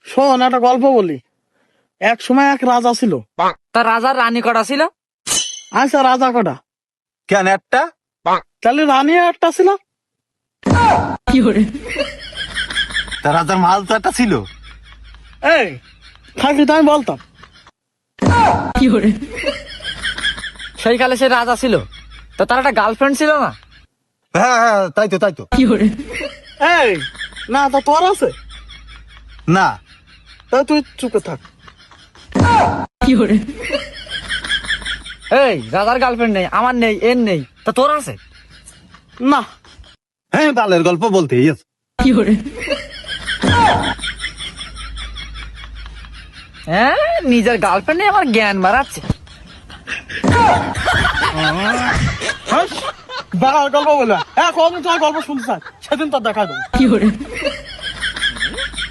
শোন একটা গল্প বলি। এক সময় এক রাজা ছিল। তা রাজার রানী কটা ছিল? আচ্ছা রাজা কটা? কেন একটা? তাহলে রানী একটা ছিল। তা রাজার মাল তো একটা ছিল। এই থাকলে তো আমি বলতাম। সেই কালে সে রাজা ছিল, তা তার একটা গার্লফ্রেন্ড ছিল না? হ্যাঁ হ্যাঁ, তাই তো তাই তো। এই না তা তোর আছে? না, তা তুই চুপে থাক। এই রাজার গার্লফ্রেন্ড নেই, আমার নেই, এর নেই, তা তোর আছে? না হ্যাঁ বালের গল্প বলতে আছে। হ্যাঁ, নিজের গার্লফ্রেন্ড নেই, আমার জ্ঞান বাড়াচ্ছে। বাড়ার গল্প বলবা। হ্যাঁ কোনদিন তোমার গল্প শুনতে চাই, সেদিন তোর দেখা দেবো।